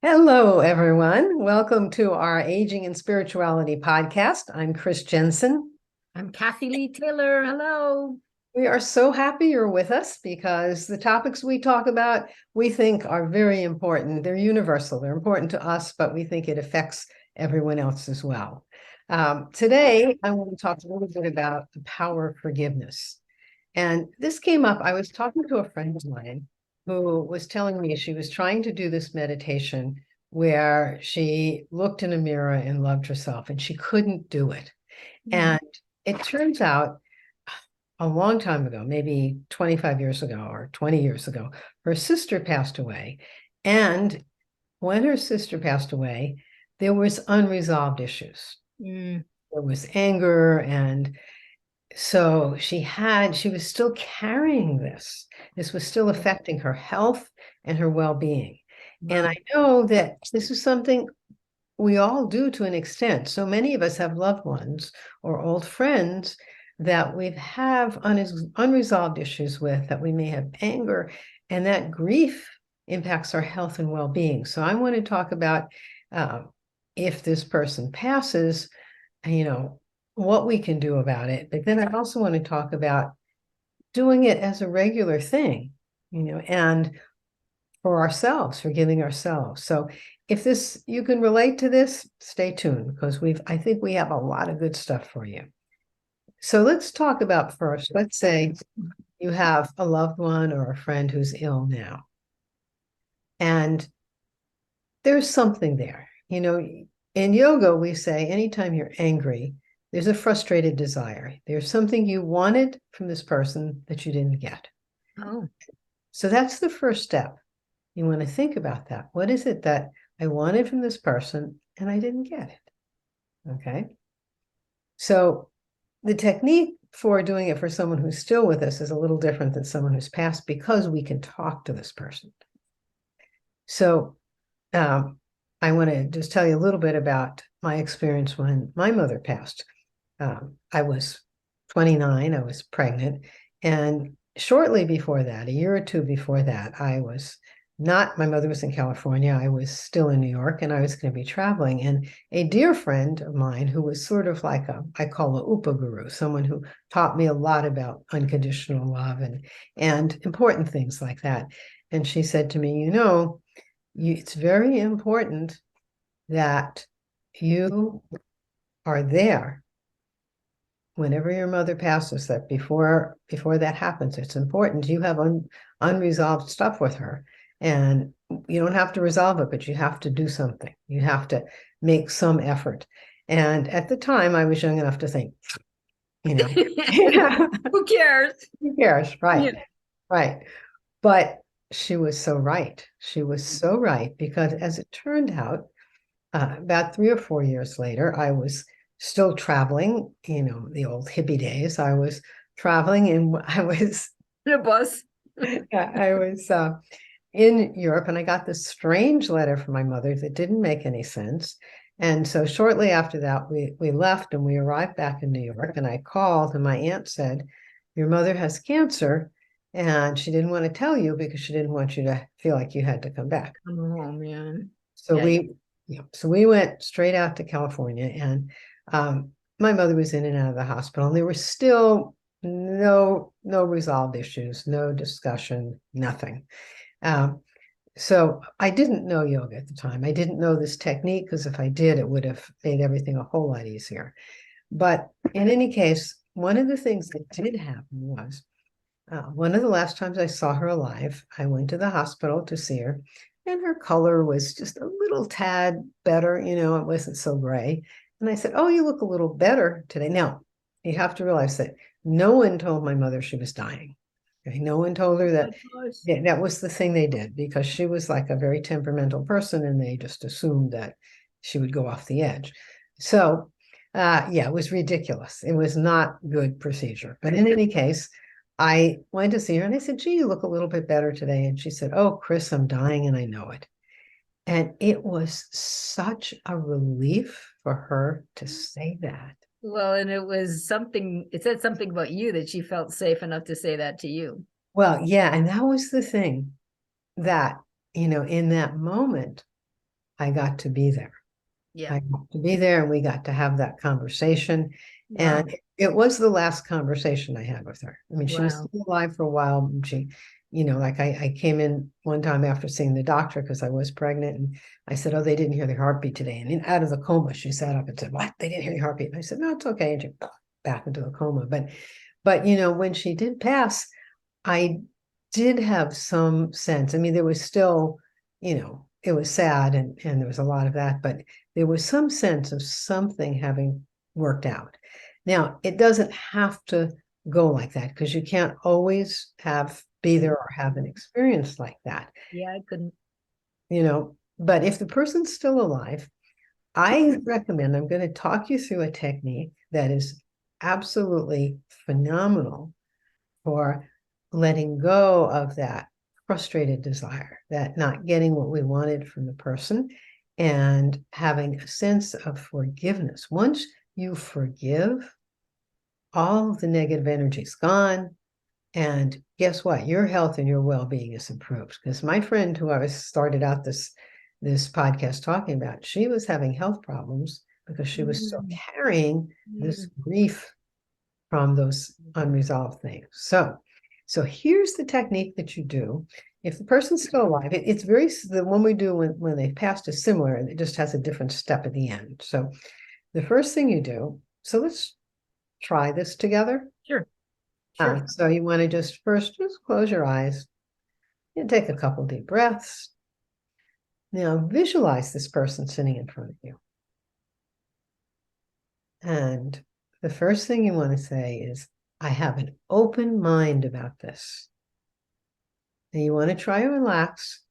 Hello, everyone. Welcome to our Aging and Spirituality podcast. I'm Chris Jensen. I'm Kathy Lee Taylor. Hello. We are so happy you're with us because the topics we talk about, we think are very important. They're universal. They're important to us, but we think it affects everyone else as well. Today, I want to talk a little bit about the power of forgiveness. And this came up. I was talking to a friend of mine who was telling me she was trying to do this meditation where she looked in a mirror and loved herself, and she couldn't do it. And it turns out a long time ago, maybe 25 years ago or 20 years ago, her sister passed away. And when her sister passed away, there was unresolved issues. Mm. There was anger, and so she was still carrying this. This was still affecting her health and her well-being. And I know that this is something we all do to an extent. So many of us have loved ones or old friends that we have unresolved issues with, that we may have anger, and that grief impacts our health and well-being. So I want to talk about if this person passes, what we can do about it. But then I also want to talk about doing it as a regular thing, and for ourselves, forgiving ourselves. So if you can relate to this, stay tuned, because I think we have a lot of good stuff for you. So let's talk about first, let's say you have a loved one or a friend who's ill now. And there's something there. In yoga, we say anytime you're angry, there's a frustrated desire. There's something you wanted from this person that you didn't get. Oh. So that's the first step. You want to think about that. What is it that I wanted from this person and I didn't get it? Okay. So the technique for doing it for someone who's still with us is a little different than someone who's passed, because we can talk to this person. So I want to just tell you a little bit about my experience when my mother passed. I was 29, I was pregnant, and shortly before that, a year or two before that, my mother was in California, I was still in New York, and I was going to be traveling. And a dear friend of mine who was sort of like I call a Upa guru, someone who taught me a lot about unconditional love and important things like that. And she said to me, it's very important that you are there whenever your mother passes, that before that happens, it's important. You have unresolved stuff with her, and you don't have to resolve it, but you have to do something. You have to make some effort. And at the time, I was young enough to think, Who cares? Who cares? Right. Yeah. Right. But she was so right. She was so right, because as it turned out, about 3 or 4 years later, I was still traveling, the old hippie days. I was traveling, and I was The bus. I was in Europe, and I got this strange letter from my mother that didn't make any sense. And so shortly after that, we left and we arrived back in New York, and I called, and my aunt said, your mother has cancer, and she didn't want to tell you because she didn't want you to feel like you had to come back. Oh, man. So Yeah. we went straight out to California, and my mother was in and out of the hospital, and there were still no resolved issues, no discussion, nothing. So I didn't know yoga at the time. I didn't know this technique, because if I did, it would have made everything a whole lot easier. But in any case, one of the things that did happen was one of the last times I saw her alive, I went to the hospital to see her, and her color was just a little tad better. It wasn't so gray. And I said, oh, you look a little better today. Now, you have to realize that no one told my mother she was dying. Okay? No one told her that. That was the thing they did, because she was like a very temperamental person, and they just assumed that she would go off the edge. So, it was ridiculous. It was not good procedure. But in any case, I went to see her, and I said, gee, you look a little bit better today. And she said, oh, Chris, I'm dying and I know it. And it was such a relief for her to say that. Well, and it said something about you that she felt safe enough to say that to you. Well, yeah. And that was the thing that, in that moment, I got to be there. Yeah. I got to be there and we got to have that conversation. Wow. And it was the last conversation I had with her. I mean, she was Wow. still alive for a while. And she, like I came in one time after seeing the doctor because I was pregnant. And I said, oh, they didn't hear the heartbeat today. And in, out of the coma, she sat up and said, what? They didn't hear the heartbeat. And I said, no, it's okay. And she back into the coma. But when she did pass, I did have some sense. I mean, there was still, it was sad and there was a lot of that, but there was some sense of something having worked out. Now, it doesn't have to go like that because you can't always be there or have an experience like that, Yeah, I couldn't. but if the person's still alive, I recommend I'm going to talk you through a technique that is absolutely phenomenal for letting go of that frustrated desire, that not getting what we wanted from the person, and having a sense of forgiveness. Once you forgive, all of the negative energy is gone. And guess what? Your health and your well-being is improved. Because my friend who I started out this podcast talking about, she was having health problems because she was still Mm, carrying this mm. grief from those unresolved things. So here's the technique that you do. If the person's still alive, it's the one we do when they've passed is similar, and it just has a different step at the end. So the first thing you do, so let's try this together. Sure. Sure. So you want to just close your eyes and take a couple deep breaths. Now visualize this person sitting in front of you. And the first thing you want to say is, I have an open mind about this. And you want to try to relax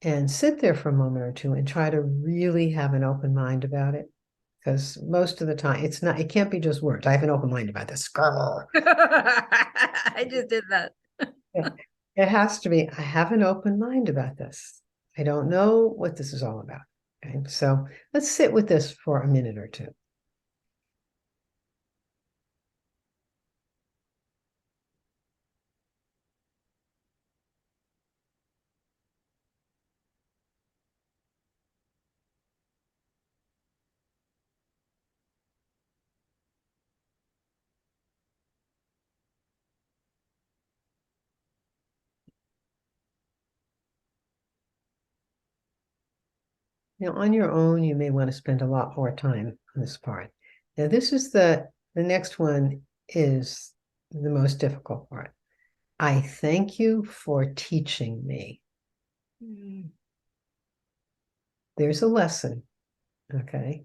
and sit there for a moment or two and try to really have an open mind about it. Because most of the time, it can't be just words. I have an open mind about this. Grrr. I just did that. It has to be, I have an open mind about this. I don't know what this is all about. Okay, so let's sit with this for a minute or two. Now, on your own, you may want to spend a lot more time on this part. Now, this is the next one is the most difficult part. I thank you for teaching me. Mm. There's a lesson, okay?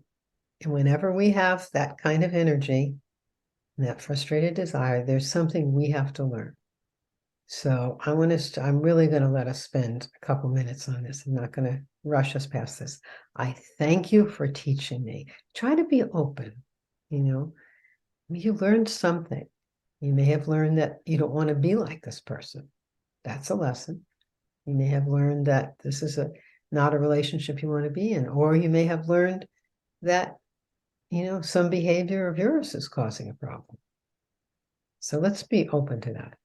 And whenever we have that kind of energy, that frustrated desire, there's something we have to learn. So I'm really going to let us spend a couple minutes on this. I'm not going to rush us past this. I thank you for teaching me. Try to be open. You learned something. You may have learned that you don't want to be like this person. That's a lesson. You may have learned that this is not a relationship you want to be in, or you may have learned that, some behavior of yours is causing a problem. So let's be open to that.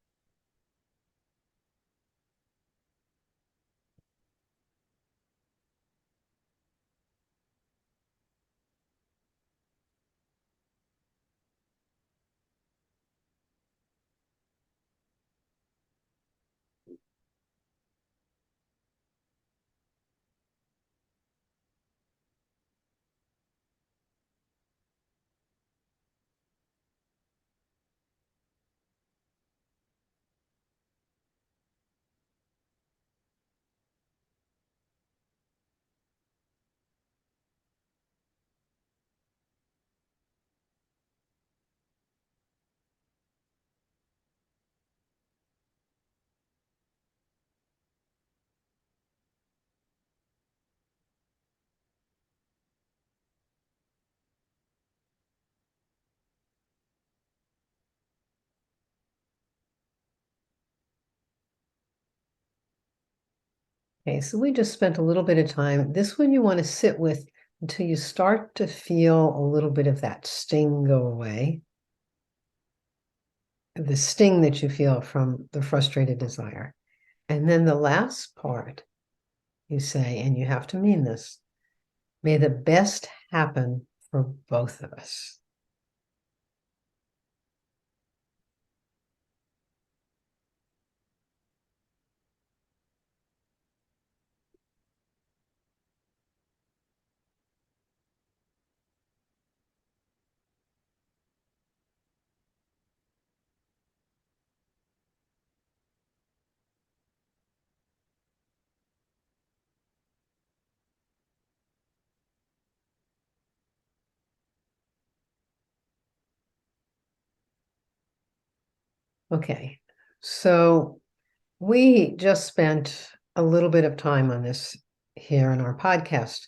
Okay, so we just spent a little bit of time. This one you want to sit with until you start to feel a little bit of that sting go away. The sting that you feel from the frustrated desire. And then the last part, you say, and you have to mean this, May the best happen for both of us. Okay, so we just spent a little bit of time on this here in our podcast,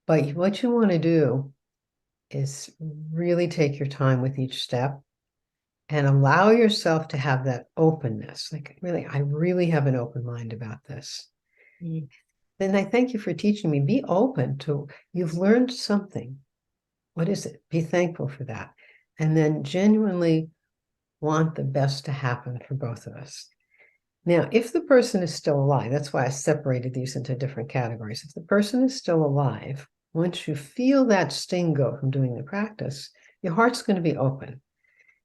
but what you want to do is really take your time with each step and allow yourself to have that openness. Like, really, I really have an open mind about this. Mm. Then I thank you for teaching me. Be open to, you've learned something. What is it? Be thankful for that. And then genuinely want the best to happen for both of us. Now, if the person is still alive, that's why I separated these into different categories. If the person is still alive, once you feel that sting go from doing the practice, your heart's going to be open.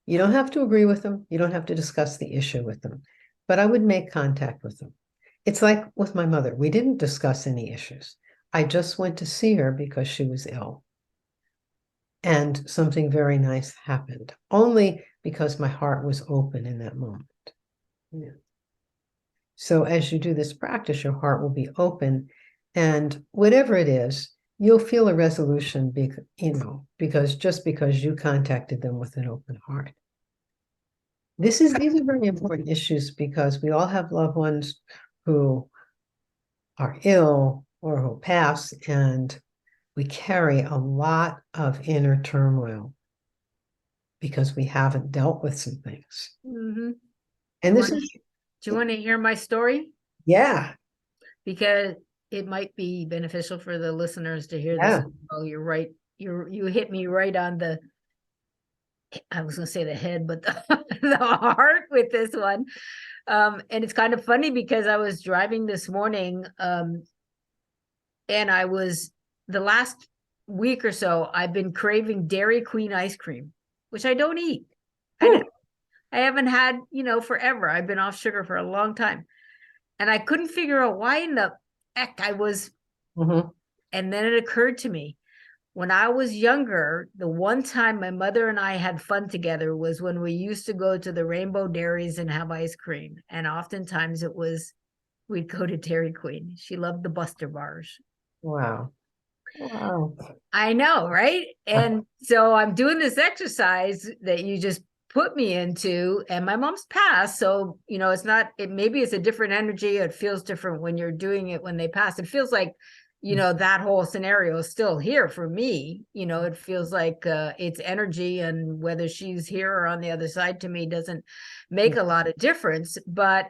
You don't have to agree with them. You don't have to discuss the issue with them, but I would make contact with them. It's like with my mother. We didn't discuss any issues. I just went to see her because she was ill. And something very nice happened, only because my heart was open in that moment. Yeah. So as you do this practice, your heart will be open, and whatever it is, you'll feel a resolution, because just because you contacted them with an open heart. These are very important issues because we all have loved ones who are ill or who pass, and we carry a lot of inner turmoil because we haven't dealt with some things. Mm-hmm. And Do you want to hear my story? Yeah. Because it might be beneficial for the listeners to hear Yeah. this. Oh, you're right. You hit me right on the, I was going to say the head, but the heart with this one. And it's kind of funny because I was driving this morning, and I was, the last week or so, I've been craving Dairy Queen ice cream, which I don't eat. I haven't had, forever. I've been off sugar for a long time. And I couldn't figure out why in the heck I was. Mm-hmm. And then it occurred to me, when I was younger, the one time my mother and I had fun together was when we used to go to the Rainbow Dairies and have ice cream. And oftentimes we'd go to Dairy Queen. She loved the Buster bars. Wow. Wow. I know, right? And so I'm doing this exercise that you just put me into, and my mom's passed. So, maybe it's a different energy. It feels different when you're doing it when they pass. It feels like, that whole scenario is still here for me. It feels like it's energy, and whether she's here or on the other side to me doesn't make a lot of difference. But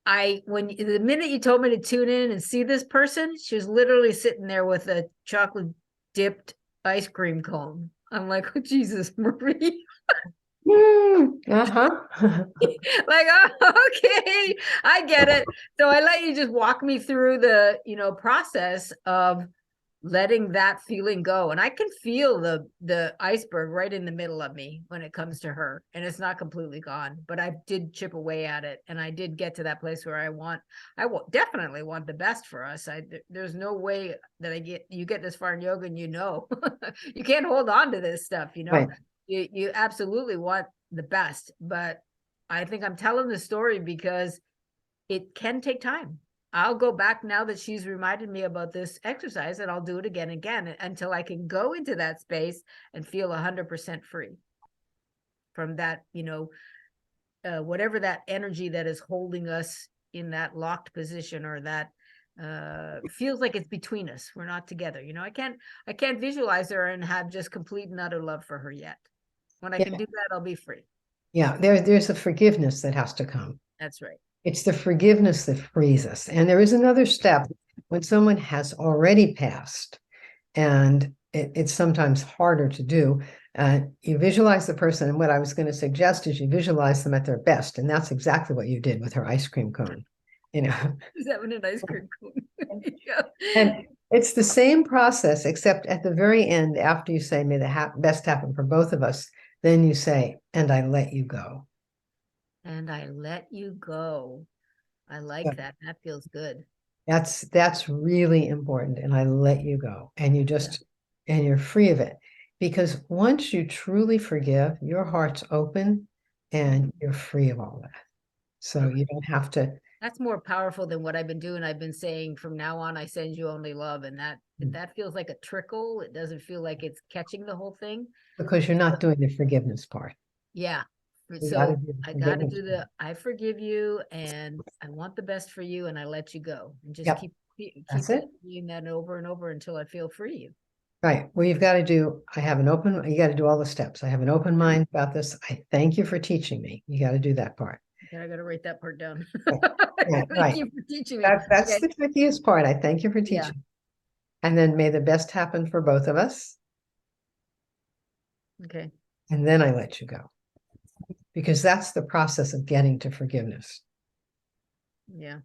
the minute you told me to tune in and see this person, she was literally sitting there with a chocolate dipped ice cream cone. I'm like, oh, Jesus, Marie. Uh-huh. Like, oh, okay, I get it. So I let you just walk me through the, process of letting that feeling go. And I can feel the iceberg right in the middle of me when it comes to her, and it's not completely gone, but I did chip away at it, and I did get to that place where I will definitely want the best for us. There's no way that you get this far in yoga and you can't hold on to this stuff. Right. You absolutely want the best, but I think I'm telling the story because it can take time. I'll go back now that she's reminded me about this exercise, and I'll do it again and again until I can go into that space and feel 100% free from that, whatever that energy that is holding us in that locked position, or that feels like it's between us. We're not together. I can't visualize her and have just complete and utter love for her yet. When I can do that, I'll be free. Yeah, there's a forgiveness that has to come. That's right. It's the forgiveness that frees us. And there is another step when someone has already passed, and it's sometimes harder to do. You visualize the person, and what I was going to suggest is you visualize them at their best, and that's exactly what you did with her ice cream cone. She's having an ice cream cone. Yeah. And It's the same process, except at the very end, after you say, may the best happen for both of us, then you say, and I let you go. And I let you go. I So like that. That feels good. that's really important. And I let you go. And you Yeah. just, and you're free of it. Because once you truly forgive, your heart's open and you're free of all that. So Okay. you don't have to, That's more powerful than what I've been doing. I've been saying from now on, I send you only love. And that feels like a trickle. It doesn't feel like it's catching the whole thing. because you're not doing the forgiveness part. Yeah. You got to So do the I got to forgiveness do part. I forgive you and I want the best for you and I let you go and just Yep, keep that's it. doing that over and over until I feel free. Right. Well, you've got to do, I have an open, you got to do all the steps. I have an open mind about this. I thank you for teaching me. You got to do that part. Okay, I got to write that part down. Right. Right. Thank Right. you for teaching me. That's Okay. the trickiest part. I thank you for Yeah. teaching. And then may the best happen for both of us. Okay. And then I let you go. Because that's the process of getting to forgiveness. Yeah.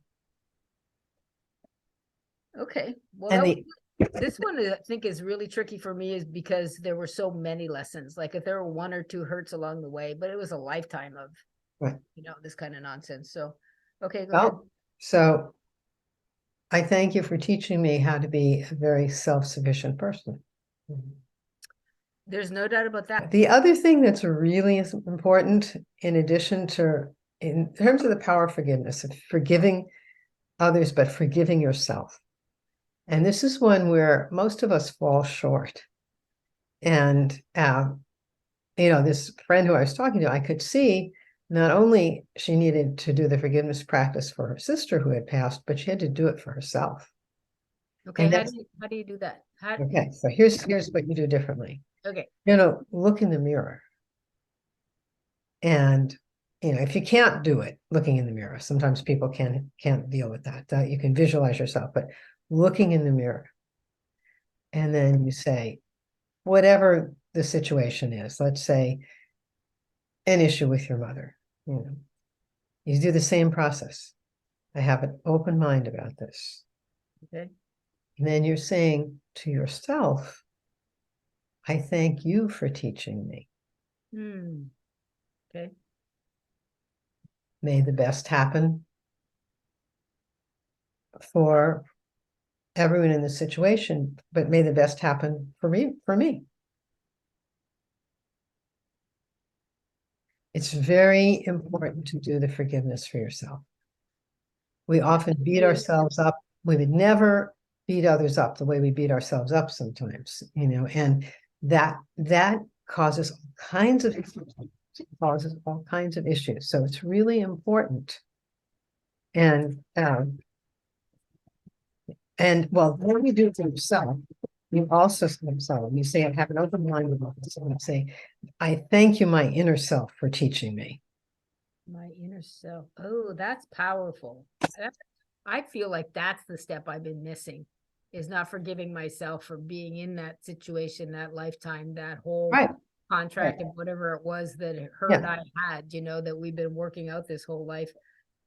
Okay. Well, And that was the this one I think is really tricky for me is because there were so many lessons. Like if there were one or two hurts along the way, but it was a lifetime of, right. this kind of nonsense. So, okay, go ahead. Well, so I thank you for teaching me how to be a very self-sufficient person. There's no doubt about that. The other thing that's really important, in addition to, in terms of the power of forgiveness, of forgiving others, but forgiving yourself. And this is one where most of us fall short. And, this friend who I was talking to, I could see not only she needed to do the forgiveness practice for her sister who had passed, but she had to do it for herself. Okay, And that's how do you do that? How okay. So here's what you do differently. okay. Look in the mirror. And if you can't do it looking in the mirror, sometimes people can't deal with that. You can visualize yourself, but looking in the mirror, and then you say, whatever the situation is, let's say an issue with your mother, you do the same process. I have an open mind about this. Okay. And then you're saying to yourself, I thank you for teaching me. Hmm. Okay. May the best happen for everyone in the situation, but may the best happen for me. It's very important to do the forgiveness for yourself. We often beat ourselves up. We would never beat others up the way we beat ourselves up sometimes, and that causes all kinds of issues. Causes all kinds of issues. So it's really important. And well, when you do it to yourself, you also say yourself, you say, I have an open mind about this. And you say, I thank you, my inner self, for teaching me. My inner self. Oh, that's powerful. That, I feel like that's the step I've been missing is not forgiving myself for being in that situation, that lifetime, that whole Right. Right. contract and whatever it was that her and Yeah. I had, that we've been working out this whole life.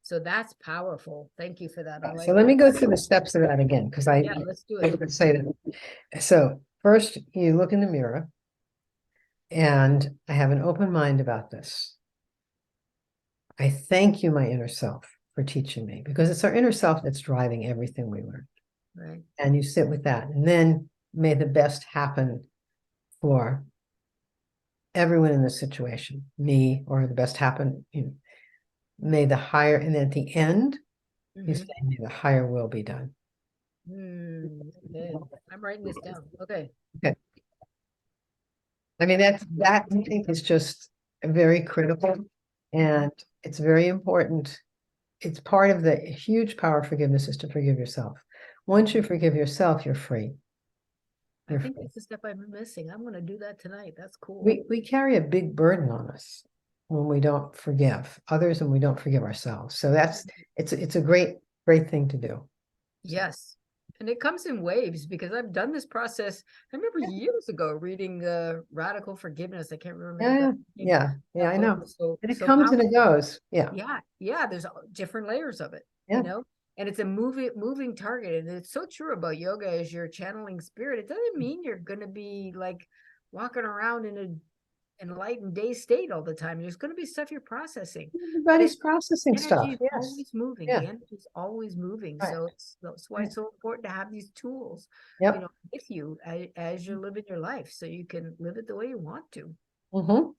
So that's powerful. Thank you for that. I So like let me that. go through the steps of that again, because Yeah, let's do I it. would say that. So first, you look in the mirror, and I have an open mind about this. I thank you, my inner self, for teaching me, because it's our inner self that's driving everything we learn. Right. And you sit with that, and then may the best happen for everyone in this situation, me, or the best happen. May the higher, and then at the end, you say, may the higher will be done. Okay. I'm writing this down. Okay. Okay. I mean, that I think is just very critical, and it's very important. It's part of the huge power of forgiveness is to forgive yourself. Once you forgive yourself, you're free. I You're think free. that's the step I've been missing. I'm going to do that tonight. That's cool. We carry a big burden on us when we don't forgive others and we don't forgive ourselves. So it's a great thing to do. Yes. And it comes in waves because I've done this process. I remember years ago reading Radical Forgiveness. I can't remember the Yeah, guy's name. yeah, That I book know. was so And it so comes and it powerful. goes. Yeah, Yeah, yeah. There's different layers of it, yeah, And it's a moving target. And it's so true about yoga as you're channeling spirit. It doesn't mean you're going to be like walking around in an enlightened day state all the time. There's going to be stuff you're processing, but Everybody's processing energy stuff. is Yes. always moving. Yeah. The energy is always moving. Right. So that's why Right. it's so important to have these tools, Yep. with you as you're living your life, so you can live it the way you want to. Mm-hmm.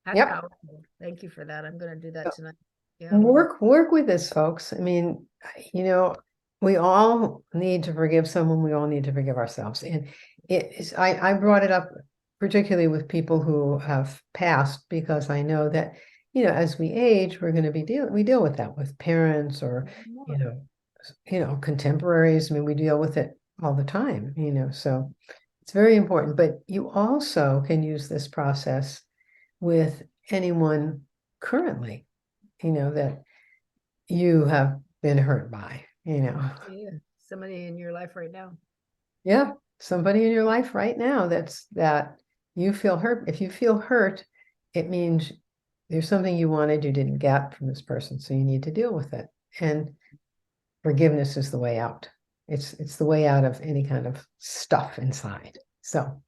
That's Yep. powerful. Thank you for that. I'm going to do that So tonight. Yeah. work with this, folks. I mean, you know, we all need to forgive someone. We all need to forgive ourselves. And it is, I brought it up particularly with people who have passed, because I know that, as we age, we're going to be we deal with that with parents or, contemporaries. I mean, we deal with it all the time, so it's very important. But you also can use this process with anyone currently, that you have been hurt by, Yeah. Somebody in your life right now. yeah, somebody in your life right now that you feel hurt. If you feel hurt, it means there's something you wanted you didn't get from this person, so you need to deal with it. And forgiveness is the way out. It's the way out of any kind of stuff inside. So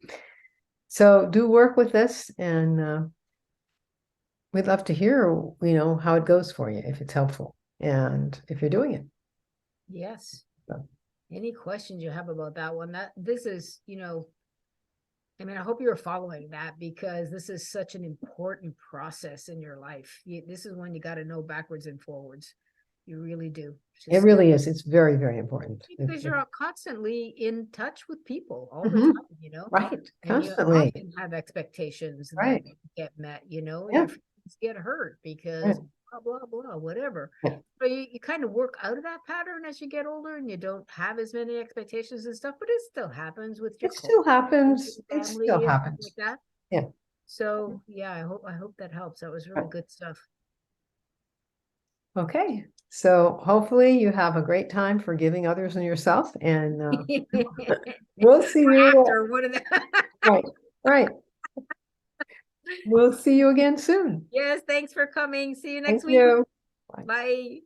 do work with this, and we'd love to hear, how it goes for you, if it's helpful, and if you're doing it. Yes. So, Any questions you have about that one? This is, I mean, I hope you're following that, because this is such an important process in your life. This is when you got to know backwards and forwards. You really do. it really is. It's very, very important. Because you're constantly in touch with people all the Mhm. time. Right, And you constantly. often have expectations that Right. get met, Yeah. your feelings get hurt because Right. blah, blah, blah, whatever. Yeah. So you kind of work out of that pattern as you get older, and you don't have as many expectations and stuff, but it still happens with your It still happens. It still family and things happens. like that. Yeah. So yeah, I hope that helps. That was really good stuff. Okay. So hopefully you have a great time forgiving others and yourself, and we'll see you. Or what are the Right. Right. We'll see you again soon. Yes, thanks for coming. See you Thank next week. you. Bye. Bye.